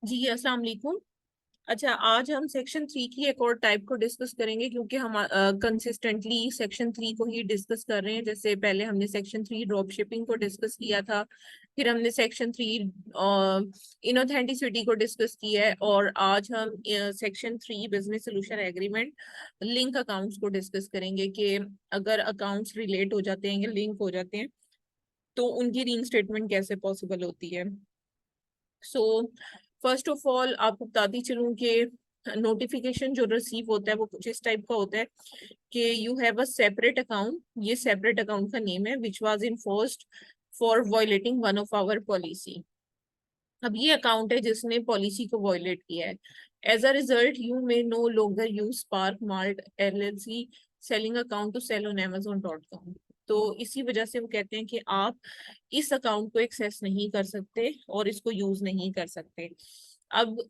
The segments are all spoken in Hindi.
जी अस्सलाम वालेकुम। अच्छा, आज हम सेक्शन 3 की एक और टाइप को डिस्कस करेंगे क्योंकि हम कंसिस्टेंटली सेक्शन 3 को ही डिस्कस कर रहे हैं। जैसे पहले हमने सेक्शन 3 ड्रॉप शिपिंग को डिस्कस किया था, फिर हमने सेक्शन 3 इनऑथेंटिसिटी को डिस्कस किया है, और आज हम section 3 business solution agreement link accounts को डिस्कस करेंगे कि अगर अकाउंट्स रिलेट हो जाते हैं या लिंक हो जाते हैं तो उनकी रीइंस्टेटमेंट कैसे पॉसिबल होती है। सो फर्स्ट ऑफ ऑल आपको बताती चलूं कि नोटिफिकेशन जो रिसीव होता है वो कुछ इस टाइप का होता है कि you have a separate account. ये सेपरेट अकाउंट का नेम है which was enforced for violating one of our policy. अब ये अकाउंट है जिसने पॉलिसी को वायलेट किया है। As a result you may no longer use Spark Mart LLC selling account to sell on amazon.com। तो इसी वजह से वो कहते हैं कि आप इस अकाउंट को एक्सेस नहीं कर सकते और इसको यूज नहीं कर सकते। अब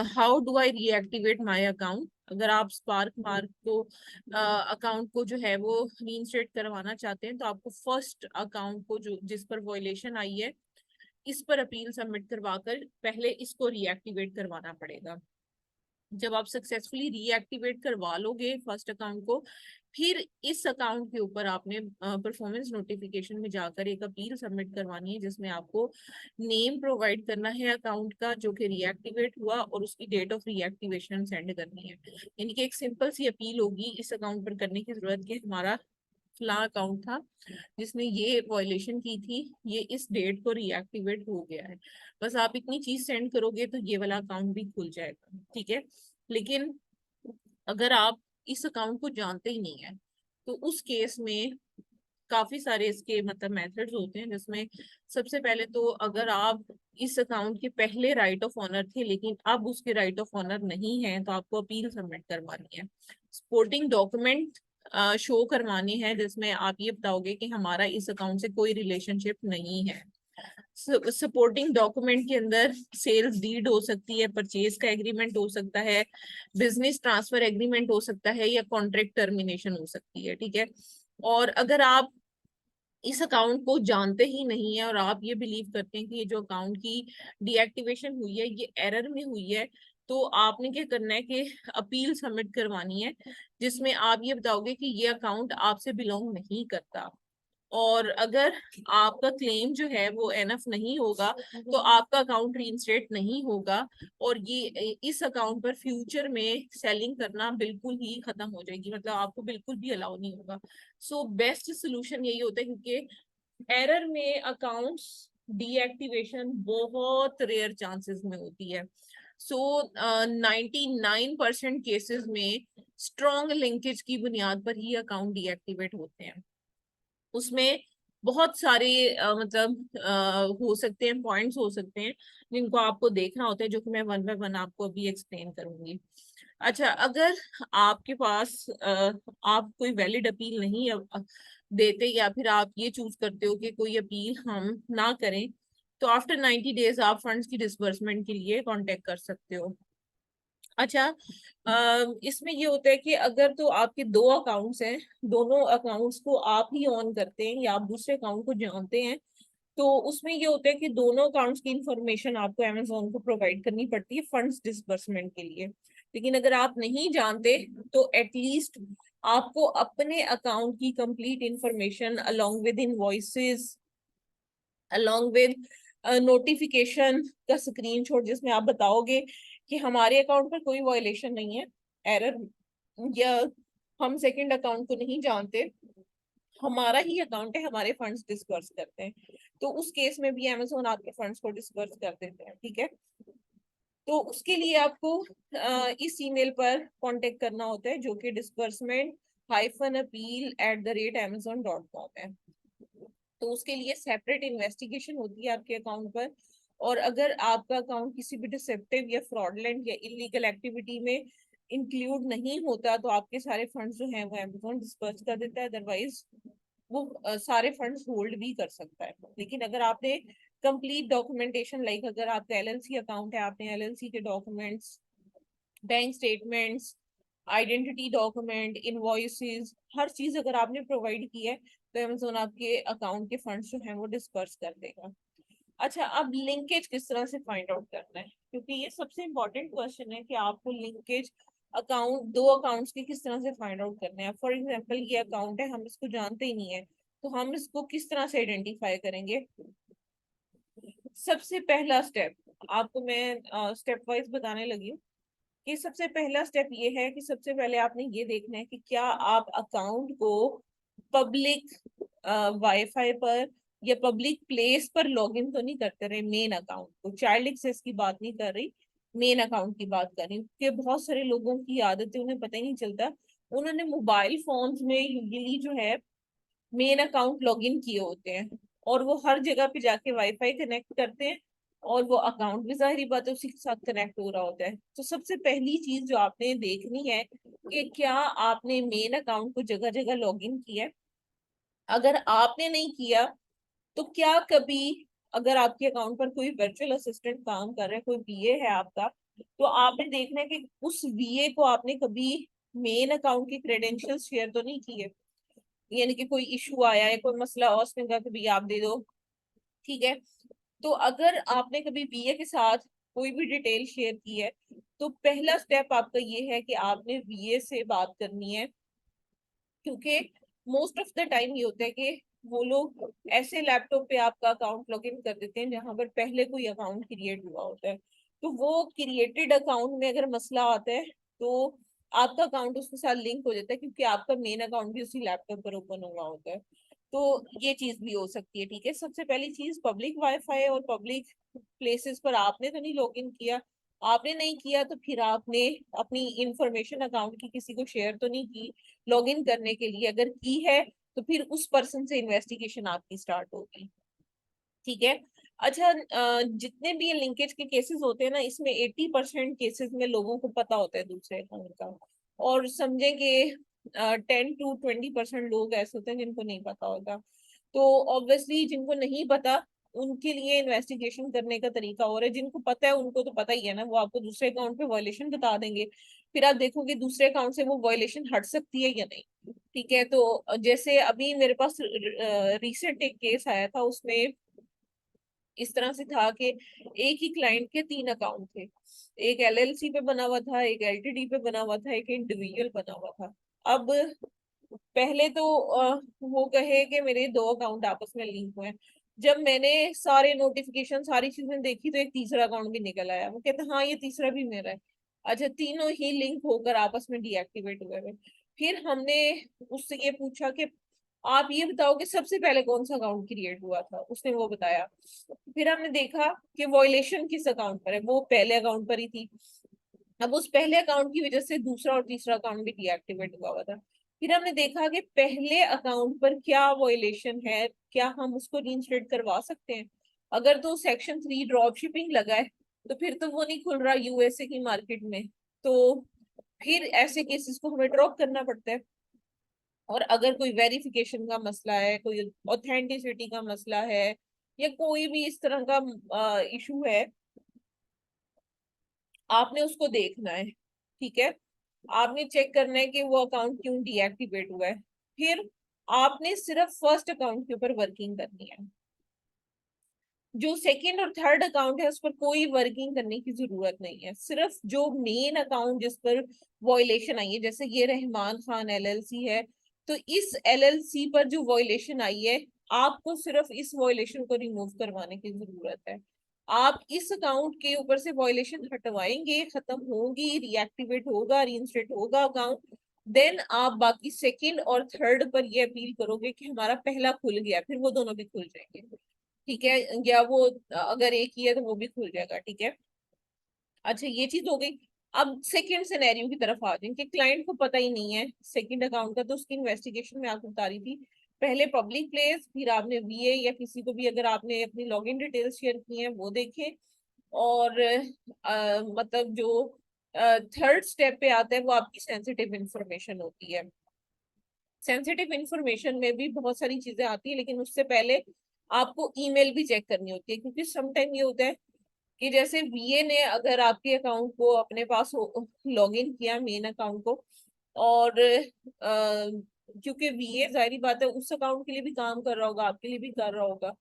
how do I reactivate my account? अगर आप स्पार्क मार्क को अकाउंट को जो है वो रीइंस्टेट करवाना चाहते हैं तो आपको फर्स्ट अकाउंट को जो जिस पर वॉयलेशन आई है इस पर अपील सबमिट करवाकर पहले इसको रीएक्टिवेट करवाना पड़ेगा। जब आप सक्सेसफुली रीएक्टिवेट करवा लोगे फर्स्ट अकाउंट को, फिर इस अकाउंट के ऊपर आपने परफॉर्मेंस नोटिफिकेशन में जाकर एक अपील सबमिट करवानी है जिसमें आपको नेम प्रोवाइड करना है अकाउंट का जो कि रीएक्टिवेट हुआ और उसकी डेट ऑफ रीएक्टिवेशन सेंड करनी है। यानी कि एक सिंपल सी अपील होगी इस अकाउंट पर करने की जरूरत कि हमारा फला अकाउंट था जिसने ये वॉयलेशन की थी, ये इस डेट को रीएक्टिवेट हो गया है। बस आप इतनी चीज सेंड करोगे तो ये वाला अकाउंट भी खुल जाएगा, ठीक है। लेकिन अगर आप इस अकाउंट को जानते ही नहीं है तो उस केस में काफी सारे इसके मतलब मेथड्स होते हैं, जिसमें सबसे पहले तो अगर आप इस अकाउंट के पहले राइट ऑफ ऑनर थे लेकिन अब उसके राइट ऑफ ऑनर नहीं है तो आपको अपील सबमिट करवानी है। सपोर्टिंग डॉक्यूमेंट शो करवाने हैं जिसमें आप ये बताओगे कि हमारा इस अकाउंट से कोई रिलेशनशिप नहीं है। सपोर्टिंग डॉक्यूमेंट के अंदर सेल्स डीड हो सकती है, परचेज का एग्रीमेंट हो सकता है, बिजनेस ट्रांसफर एग्रीमेंट हो सकता है, या कॉन्ट्रैक्ट टर्मिनेशन हो सकती है, ठीक है। और अगर आप इस अकाउंट को जानते ही नहीं है और आप ये बिलीव करते हैं कि ये जो अकाउंट की डीएक्टिवेशन हुई है ये एरर में हुई है, तो आपने क्या करना है कि अपील सबमिट करवानी है जिसमें आप ये बताओगे कि ये अकाउंट आपसे बिलोंग नहीं करता। और अगर आपका क्लेम जो है वो एनफ नहीं होगा तो आपका अकाउंट रीइंस्टेट नहीं होगा और ये इस अकाउंट पर फ्यूचर में सेलिंग करना बिल्कुल ही खत्म हो जाएगी, मतलब आपको बिल्कुल भी अलाउ नहीं होगा। सो बेस्ट सोल्यूशन यही होता है क्योंकि एरर में अकाउंट्स डीएक्टिवेशन बहुत रेयर चांसेस में होती है। सो 99% केसेस में स्ट्रॉन्ग लिंकेज की बुनियाद पर ही अकाउंट डीएक्टिवेट होते हैं। उसमें बहुत सारे हो सकते हैं, पॉइंट्स हो सकते हैं जिनको आपको देखना होता है, जो कि मैं वन बाय वन आपको अभी एक्सप्लेन करूंगी। अच्छा, अगर आपके पास आप कोई वैलिड अपील नहीं देते या फिर आप ये चूज करते हो कि कोई अपील हम ना करें, तो आफ्टर 90 डेज आप फंड्स की डिसबर्समेंट के लिए कांटेक्ट कर सकते हो। अच्छा, इसमें ये होता है कि अगर तो आपके दो अकाउंट्स हैं, दोनों अकाउंट्स को आप ही ऑन करते हैं या आप दूसरे अकाउंट को जानते हैं, तो उसमें ये होता है कि दोनों अकाउंट्स की इंफॉर्मेशन आपको अमेजोन को प्रोवाइड करनी पड़ती है फंड्स डिसबर्समेंट के लिए। लेकिन अगर आप नहीं जानते तो एटलीस्ट आपको अपने अकाउंट की complete information along with invoices, along with notification का स्क्रीनशॉट जिसमें आप बताओगे कि हमारे अकाउंट पर कोई वायलेशन नहीं है, एरर या हम सेकंड अकाउंट को नहीं जानते, हमारा ही अकाउंट है, हमारे फंड्स डिस्पर्स करते हैं, तो उस केस में भी अमेजोन आपके फंड्स को डिस्पर्स कर देते हैं, ठीक है। तो उसके लिए आपको इस ईमेल पर कांटेक्ट करना होता है जो कि disbursement-appeal@amazon.com है। तो उसके लिए सेपरेट इन्वेस्टिगेशन होती है आपके अकाउंट पर, और अगर आपका अकाउंट किसी भी डिसेप्टिव या फ्रॉडलेंट या इलीगल एक्टिविटी में इंक्लूड नहीं होता तो आपके सारे फंड्स जो हैं वो अमेज़न डिस्पर्स कर देता है, अदरवाइज वो सारे फंड्स होल्ड भी कर सकता है। लेकिन अगर आपने कंप्लीट डॉक्यूमेंटेशन, लाइक अगर आपका एलएलसी अकाउंट है, आपने एलएलसी के documents, bank statements, identity document, invoices, हर चीज अगर आपने प्रोवाइड की है तो अमेज़न आपके अकाउंट के फंड्स जो हैं वो डिस्पर्स कर देगा। अच्छा, अब लिंकेज किस तरह से फाइंड आउट करना है, क्योंकि ये सबसे इम्पोर्टेंट क्वेश्चन है कि आपको लिंकेज अकाउंट, दो अकाउंट्स के किस तरह से फाइंड आउट करने हैं। फॉर एग्जांपल ये अकाउंट है, हम इसको जानते ही नहीं है, तो हम इसको किस तरह से आइडेंटिफाई करेंगे। सबसे पहला स्टेप आपको मैं स्टेप वाइज बताने लगी हूँ कि सबसे पहला स्टेप ये है कि सबसे पहले आपने ये देखना है कि क्या आप अकाउंट को पब्लिक वाईफाई पर या पब्लिक प्लेस पर लॉगिन तो नहीं करते रहे। मेन अकाउंट को, चाइल्ड एक्सेस की बात नहीं कर रही, मेन अकाउंट की बात कर रही हूँ। कि बहुत सारे लोगों की आदत है, उन्हें पता ही नहीं चलता, उन्होंने मोबाइल फोन्स में यूजली जो है मेन अकाउंट लॉगिन किए होते हैं, और वो हर जगह पे जाके वाईफाई कनेक्ट करते हैं, और वो अकाउंट भी जाहिर बात है उसी के साथ कनेक्ट हो रहा होता है। तो सबसे पहली चीज जो आपने देखनी है कि क्या आपने मेन अकाउंट को जगह जगह लॉगिन किया है। अगर आपने नहीं किया तो क्या कभी, अगर आपके अकाउंट पर कोई वर्चुअल असिस्टेंट काम कर रहा है, कोई वीए है आपका, तो आपने देखना है कि उस वीए को आपने कभी मेन अकाउंट की क्रेडेंशियल्स शेयर तो नहीं किए। यानी कि कोई इशू आया है, कोई मसला, और उसने कहा कि भैया आप दे दो, ठीक है। तो अगर आपने कभी बीए के साथ कोई भी डिटेल शेयर की है, तो पहला स्टेप आपका ये है कि आपने बीए से बात करनी है। क्योंकि मोस्ट ऑफ द टाइम ये होता है कि वो लोग ऐसे लैपटॉप पे आपका अकाउंट लॉगिन कर देते हैं जहां पर पहले कोई अकाउंट क्रिएट हुआ होता है। तो वो क्रिएटेड अकाउंट में अगर मसला आता है तो आपका अकाउंट उसके साथ लिंक हो जाता है, क्योंकि आपका मेन अकाउंट भी उसी लैपटॉप पर ओपन हुआ होता है। तो ये चीज भी हो सकती है, ठीक है। सबसे पहली चीज, पब्लिक वाईफाई और पब्लिक प्लेसेस पर आपने तो नहीं लॉगिन किया। आपने नहीं किया तो फिर आपने अपनी इंफॉर्मेशन अकाउंट की किसी को शेयर तो नहीं की लॉगिन करने के लिए। अगर की है तो फिर उस पर्सन से इन्वेस्टिगेशन आपकी स्टार्ट होगी, ठीक है। अच्छा, जितने भी ये लिंकेज के केसेस होते हैं ना, इसमें 80% केसेस में लोगों को पता होता है दूसरे अकाउंट का, और समझे कि 10 to 20% लोग ऐसे होते हैं जिनको नहीं पता होता। तो ऑब्वियसली जिनको नहीं पता उनके लिए इन्वेस्टिगेशन करने का तरीका और है, जिनको पता है उनको तो पता ही है ना, वो आपको दूसरे अकाउंट पे वायलेशन बता देंगे, फिर आप देखोगे दूसरे अकाउंट से वो वायलेशन हट सकती है या नहीं, ठीक है। तो जैसे अभी मेरे पास रिसेंट एक केस आया था, उसमें इस तरह से था कि एक ही क्लाइंट के 3 अकाउंट थे। एक एलएलसी पे बना हुआ था, एक एलटीडी पे बना हुआ था, एक इंडिविजुअल बना हुआ था। अब पहले तो वो कहे कि मेरे 2 अकाउंट आपस में लिंक हुए हैं। जब मैंने सारे नोटिफिकेशन सारी चीजें देखी तो एक तीसरा अकाउंट भी निकल आया, वो कहता हाँ ये तीसरा भी मेरा है। अच्छा, तीनों ही लिंक होकर आपस में डीएक्टिवेट हुए हुए। फिर हमने उससे ये पूछा कि आप ये बताओ कि सबसे पहले कौन सा अकाउंट क्रिएट हुआ था, उसने वो बताया। फिर हमने देखा कि वॉयलेशन किस अकाउंट पर है, वो पहले अकाउंट पर ही थी। अब उस पहले अकाउंट की वजह से दूसरा और तीसरा अकाउंट भी डीएक्टिवेट हुआ हुआ था। फिर हमने देखा कि पहले अकाउंट पर क्या वॉयलेशन है, क्या हम उसको रीइंस्टेट करवा सकते हैं। अगर तो सेक्शन 3 ड्रॉप शिपिंग लगा है तो फिर तो वो नहीं खुल रहा यूएसए की मार्केट में, तो फिर ऐसे केसेस को हमें ड्रॉप करना पड़ता है। और अगर कोई वेरिफिकेशन का मसला है, कोई ऑथेंटिसिटी का मसला है, या कोई भी इस तरह का इशू है, आपने उसको देखना है, ठीक है। आपने चेक करना है कि वो अकाउंट क्यों डीएक्टिवेट हुआ है। फिर आपने सिर्फ फर्स्ट अकाउंट के ऊपर वर्किंग करनी है। जो सेकंड और थर्ड अकाउंट है उस पर कोई वर्किंग करने की जरूरत नहीं है। सिर्फ जो मेन अकाउंट जिस पर वॉयलेशन आई है, जैसे ये रहमान खान एलएलसी है, तो इस एलएलसी पर जो वॉयलेशन आई है, आपको सिर्फ इस वॉयलेशन को रिमूव करवाने की जरूरत है। आप इस अकाउंट के ऊपर से वॉयलेशन हटवाएंगे, खत्म होगी, रिएक्टिवेट होगा, रीइंस्टेट होगा अकाउंट, देन आप बाकी सेकंड और थर्ड पर ये अपील करोगे कि हमारा पहला खुल गया, फिर वो दोनों भी खुल जाएंगे, ठीक है। या वो अगर एक ही है तो वो भी खुल जाएगा, ठीक है। अच्छा, ये चीज हो गई। अब सेकंड सिनेरियो की तरफ आ जाएंगे कि क्लाइंट को पता ही नहीं है सेकंड अकाउंट का, तो उसकी इन्वेस्टिगेशन में आपको बता रही थी, पहले पब्लिक प्लेस, फिर आपने वीए या किसी को भी अगर आपने अपनी लॉगिन डिटेल्स शेयर की हैं वो देखें। और मतलब जो थर्ड स्टेप पे आता है वो आपकी सेंसिटिव इंफॉर्मेशन होती है। सेंसिटिव इंफॉर्मेशन में भी बहुत सारी चीजें आती है, लेकिन उससे पहले आपको ईमेल भी चेक करनी होती है, क्योंकि समटाइम ये होता है कि जैसे वीए ने अगर आपके अकाउंट को अपने पास लॉगिन किया, मेन अकाउंट को, और क्योंकि वीए जाहिर बात है उस अकाउंट के लिए भी काम कर रहा होगा, आपके लिए भी कर रहा होगा,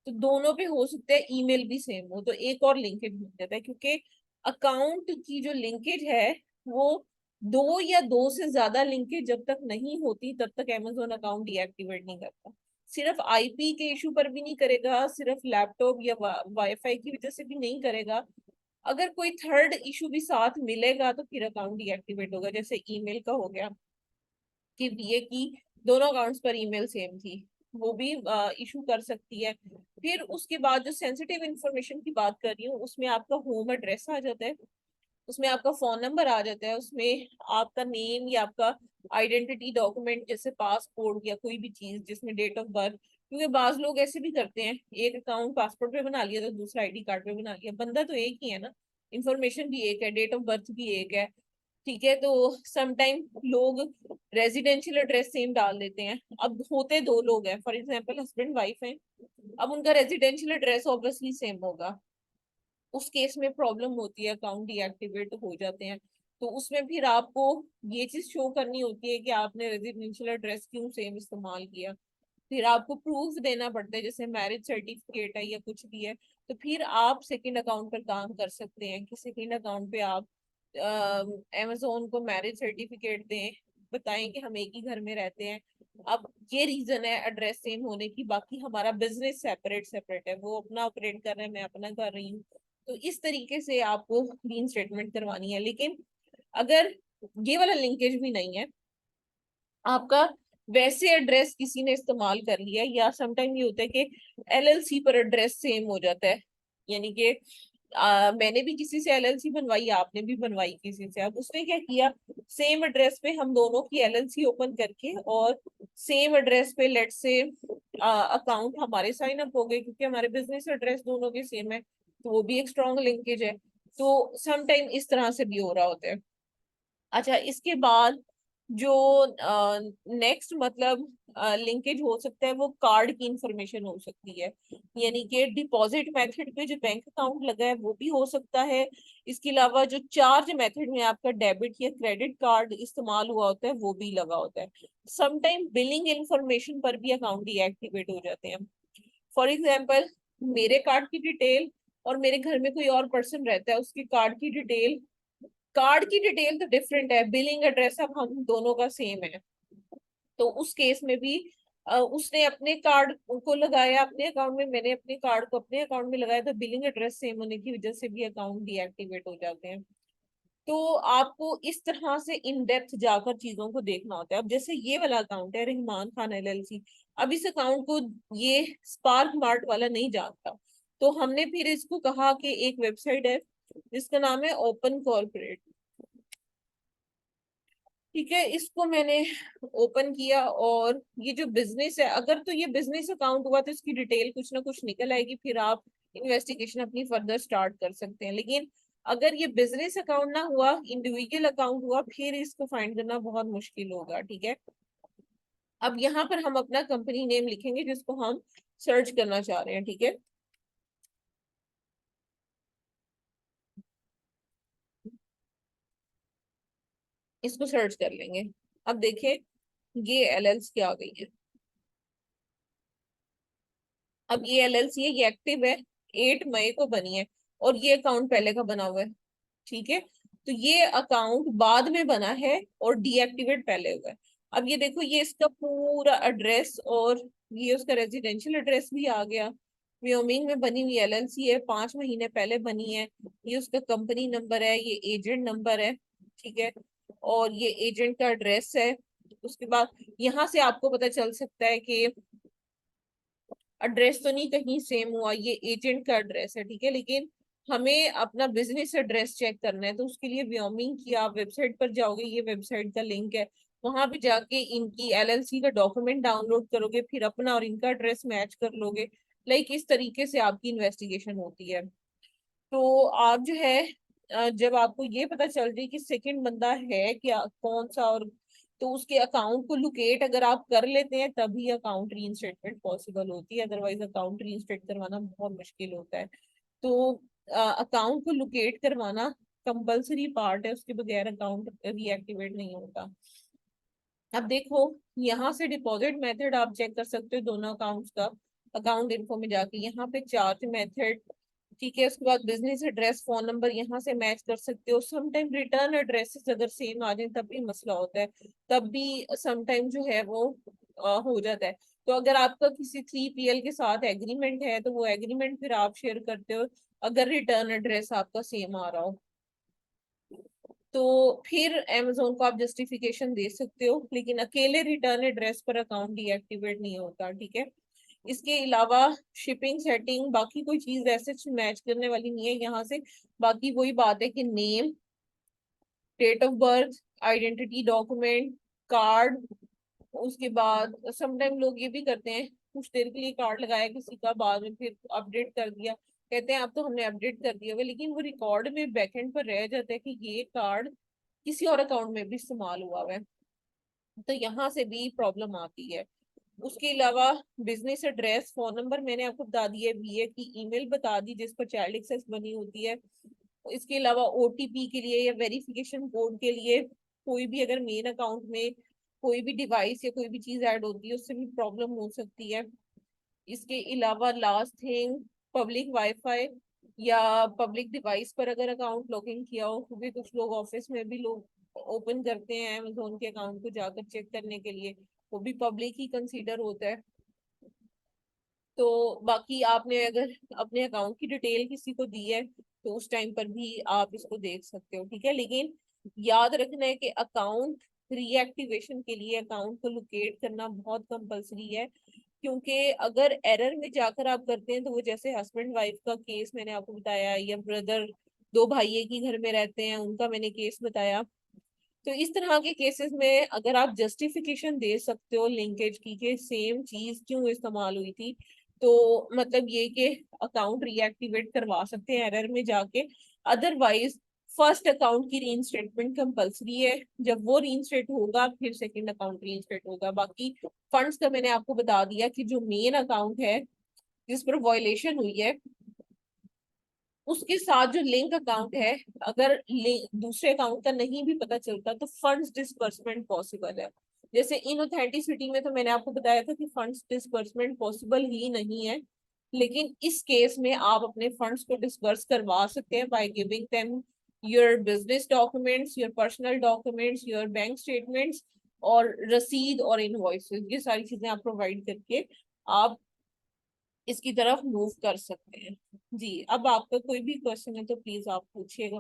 तो दोनों पे हो सकता है ईमेल भी सेम हो, तो एक और लिंकेज मिल जाता है, क्योंकि अकाउंट की जो लिंकेज है वो दो या दो से ज्यादा लिंकेज जब तक नहीं होती तब तक Amazon अकाउंट डीएक्टिवेट नहीं करता। सिर्फ आईपी के इशू पर भी नहीं करेगा, सिर्फ लैपटॉप या वाईफाई की वजह से भी नहीं करेगा। अगर कोई थर्ड इशू भी साथ मिलेगा तो फिर अकाउंट डीएक्टिवेट होगा। जैसे ईमेल का हो गया कि बीए की दोनों अकाउंट्स पर ईमेल सेम थी, वो भी इशू कर सकती है। फिर उसके बाद जो सेंसिटिव इंफॉर्मेशन की बात कर रही हूँ, उसमें आपका होम एड्रेस आ जाता है, उसमें आपका फोन नंबर आ जाता है, उसमें आपका नेम या आपका आइडेंटिटी डॉक्यूमेंट जैसे पासपोर्ट या कोई भी चीज जिसमें डेट ऑफ बर्थ, क्योंकि बाज लोग ऐसे भी करते हैं, एक अकाउंट पासपोर्ट पे बना लिया तो दूसरा आईडी कार्ड पे बना लिया, बंदा तो एक ही है ना, इंफॉर्मेशन भी एक है, डेट ऑफ बर्थ भी एक है। ठीक है, तो समटाइम लोग रेजिडेंशियल एड्रेस सेम डाल देते हैं। अब होते दो लोग हैं, फॉर एग्जांपल हस्बैंड वाइफ हैं, अब उनका रेजिडेंशियल एड्रेस ऑब्वियसली सेम होगा, उस केस में प्रॉब्लम होती है, अकाउंट डीएक्टिवेट हो जाते हैं। तो उसमें फिर आपको ये चीज शो करनी होती है कि आपने रेजिडेंशियल एड्रेस क्यों सेम इस्तेमाल किया। फिर आपको प्रूफ देना पड़ता है, जैसे मैरिज सर्टिफिकेट है या कुछ भी है, तो फिर आप सेकंड अकाउंट पर काम कर सकते हैं कि सेकंड अकाउंट पे आप अमेजोन को मैरिज सर्टिफिकेट दें, बताएं कि हम एक ही घर में रहते हैं। अब ये रीजन है एड्रेस सेम होने की, बाकी हमारा बिजनेस सेपरेट सेपरेट है, वो अपना ऑपरेट कर रहे हैं, मैं अपना कर रही हूँ। तो इस तरीके से आपको रीन स्टेटमेंट करवानी है। लेकिन अगर ये वाला लिंकेज भी नहीं है, आपका वैसे एड्रेस किसी ने इस्तेमाल कर लिया, या समटाइम ये होता है कि एलएलसी पर एड्रेस सेम हो जाता है, यानी कि मैंने भी किसी से एलएलसी बनवाई, आपने भी बनवाई किसी से, अब उसने क्या किया, सेम एड्रेस पे हम दोनों की एलएलसी ओपन करके और सेम एड्रेस पे लेट्स से अकाउंट हमारे साइन अप हो गए, क्योंकि हमारे बिजनेस एड्रेस दोनों के सेम है, तो वो भी एक स्ट्रॉन्ग लिंकेज है। तो समटाइम इस तरह से भी हो रहा होता है। अच्छा, इसके बाद जो नेक्स्ट मतलब लिंकेज हो सकता है वो कार्ड की इंफॉर्मेशन हो सकती है, यानी कि डिपॉजिट मेथड पे जो बैंक अकाउंट लगा है वो भी हो सकता है। इसके अलावा जो चार्ज मेथड में आपका डेबिट या क्रेडिट कार्ड इस्तेमाल हुआ होता है वो भी लगा होता है। समटाइम बिलिंग इंफॉर्मेशन पर भी अकाउंट डीएक्टिवेट हो जाते हैं। फॉर एग्जाम्पल, मेरे कार्ड की डिटेल और मेरे घर में कोई और पर्सन रहता है, उसकी कार्ड की डिटेल, कार्ड की डिटेल तो डिफरेंट है, बिलिंग एड्रेस अब हम दोनों का सेम है, तो उस केस में भी उसने अपने कार्ड को लगाया अपने अकाउंट में, मैंने अपने कार्ड को अपने अकाउंट में लगाया, तो बिलिंग एड्रेस सेम होने की वजह से भी अकाउंट डीएक्टिवेट हो जाते हैं। तो आपको इस तरह से इन डेप्थ जाकर चीजों को देखना होता है। अब जैसे ये वाला अकाउंट है रहमान खान एलएलसी, अब इस अकाउंट को ये स्पार्क मार्ट वाला नहीं जानता, तो हमने फिर इसको कहा कि एक वेबसाइट है जिसका नाम है ओपन कॉर्पोरेट। ठीक है, इसको मैंने ओपन किया, और ये जो बिजनेस है, अगर तो ये बिजनेस अकाउंट हुआ तो इसकी डिटेल कुछ ना कुछ निकल आएगी, फिर आप इन्वेस्टिगेशन अपनी फर्दर स्टार्ट कर सकते हैं। लेकिन अगर ये बिजनेस अकाउंट ना हुआ, इंडिविजुअल अकाउंट हुआ, फिर इसको फाइंड करना बहुत मुश्किल होगा। ठीक है, अब यहाँ पर हम अपना कंपनी नेम लिखेंगे जिसको हम सर्च करना चाह रहे हैं। ठीक है, इसको सर्च कर लेंगे। अब देखें, ये एलएलसी आ गई है। अब ये एलएलसी है, ये एक्टिव है, 8 मई को बनी है, और ये अकाउंट पहले का बना हुआ है। ठीक है, तो ये अकाउंट बाद में बना है और डीएक्टिवेट पहले हुआ है। अब ये देखो, ये इसका पूरा एड्रेस और ये उसका रेजिडेंशियल एड्रेस भी आ गया। व्योमिंग में बनी हुई एलएलसी है, 5 महीने पहले बनी है। ये उसका कंपनी नंबर है, ये एजेंट नंबर है। ठीक है, और ये एजेंट का एड्रेस है। उसके बाद यहाँ से आपको पता चल सकता है कि एड्रेस तो नहीं कहीं सेम हुआ, ये एजेंट का एड्रेस है। ठीक है, लेकिन हमें अपना बिजनेस एड्रेस चेक करना है, तो उसके लिए व्योमिंग की आप वेबसाइट पर जाओगे, ये वेबसाइट का लिंक है, वहां पे जाके इनकी एलएलसी का डॉक्यूमेंट डाउनलोड करोगे, फिर अपना और इनका एड्रेस मैच कर लोगे। लाइक इस तरीके से आपकी इन्वेस्टिगेशन होती है। तो आप जो है जब आपको ये पता चल जाए कि सेकंड बंदा है क्या कौन सा, और तो उसके अकाउंट को लोकेट अगर आप कर लेते हैं तभी अकाउंट रीइंस्टेटमेंट पॉसिबल होती है, अदरवाइज अकाउंट रीइंस्टेट करवाना बहुत मुश्किल होता है। तो अकाउंट को लोकेट करवाना कंपलसरी पार्ट है, उसके बगैर अकाउंट रीएक्टिवेट नहीं होता। अब देखो, यहाँ से डिपॉजिट मेथड आप चेक कर सकते हो दोनों अकाउंट्स का। अकाउंट इन्फो में जाके यहाँ पे चार्ज मेथड, ठीक है, उसके बाद बिजनेस एड्रेस, फोन नंबर यहाँ से मैच कर सकते हो। समटाइम रिटर्न एड्रेसेस अगर सेम आ जाए तब भी मसला होता है, तब भी समटाइम जो है वो हो जाता है। तो अगर आपका किसी 3PL के साथ एग्रीमेंट है तो वो एग्रीमेंट फिर आप शेयर करते हो, अगर रिटर्न एड्रेस आपका सेम आ रहा हो तो फिर अमेजोन को आप जस्टिफिकेशन दे सकते हो, लेकिन अकेले रिटर्न एड्रेस पर अकाउंट डीएक्टिवेट नहीं होता, ठीक है। इसके अलावा शिपिंग सेटिंग बाकी कोई चीज ऐसे मैच करने वाली नहीं है यहाँ से। बाकी वही बात है कि name, date of birth, identity document, card, उसके बाद समटाइम लोग ये भी करते हैं, कुछ देर के लिए कार्ड लगाया किसी का, बाद में फिर अपडेट कर दिया, कहते हैं अब तो हमने अपडेट कर दिया हुआ, लेकिन वो रिकॉर्ड में बैकएंड पर रह जाता है कि ये कार्ड किसी और अकाउंट में भी इस्तेमाल हुआ हुआ है, तो यहाँ से भी प्रॉब्लम आती है। उसके अलावा बिजनेस एड्रेस, फोन नंबर मैंने आपको बता दिया, बीए की ईमेल बता दी जिस पर चाइल्ड एक्सेस बनी होती है। इसके अलावा ओटीपी के लिए या वेरिफिकेशन कोड के लिए कोई भी अगर मेन अकाउंट में कोई भी डिवाइस या कोई भी चीज ऐड होती है उससे भी प्रॉब्लम हो सकती है। इसके अलावा लास्ट थिंग, पब्लिक वाईफाई या पब्लिक डिवाइस पर अगर अकाउंट लॉगिन किया हो, क्योंकि कुछ लोग ऑफिस में भी लोग ओपन करते हैं अमेजोन के अकाउंट को जाकर चेक करने के लिए, वो भी पब्लिक ही कंसीडर होता है। तो बाकी आपने अगर अपने अकाउंट की डिटेल किसी को दी है तो उस टाइम पर भी आप इसको देख सकते हो, ठीक है। लेकिन याद रखना है कि अकाउंट रीएक्टिवेशन के लिए अकाउंट को लोकेट करना बहुत कंपलसरी है, क्योंकि अगर एरर में जाकर आप करते हैं तो वो जैसे हस्बैंड वाइफ का केस मैंने आपको बताया, या ब्रदर, दो भाई एक ही घर में रहते हैं उनका मैंने केस बताया, तो इस तरह के केसेस में अगर आप जस्टिफिकेशन दे सकते हो लिंकेज की कि सेम चीज क्यों इस्तेमाल हुई थी, तो मतलब ये कि अकाउंट रीएक्टिवेट करवा सकते हैं एरर में जाके। अदरवाइज फर्स्ट अकाउंट की रीइंस्टेटमेंट कंपलसरी है, जब वो रीइंस्टेट होगा फिर सेकंड अकाउंट रीइंस्टेट होगा। बाकी फंड्स का मैंने आपको बता दिया कि जो मेन अकाउंट है जिस पर वायलेशन हुई है उसके साथ जो लिंक अकाउंट है, अगर दूसरे अकाउंट का नहीं भी पता चलता तो फंड्स डिसबर्समेंट पॉसिबल है। जैसे इन ऑथेंटिसिटी में तो मैंने आपको बताया था कि फंड्स डिसबर्समेंट पॉसिबल ही नहीं है, लेकिन इस केस में आप अपने फंड्स को डिसबर्स करवा सकते हैं by giving them your business documents, your personal documents, your bank statements और रसीद और इनवॉइसेस, ये सारी चीजें आप प्रोवाइड करके आप इसकी तरफ मूव कर सकते हैं। जी, अब आपका कोई भी क्वेश्चन है तो प्लीज आप पूछिएगा।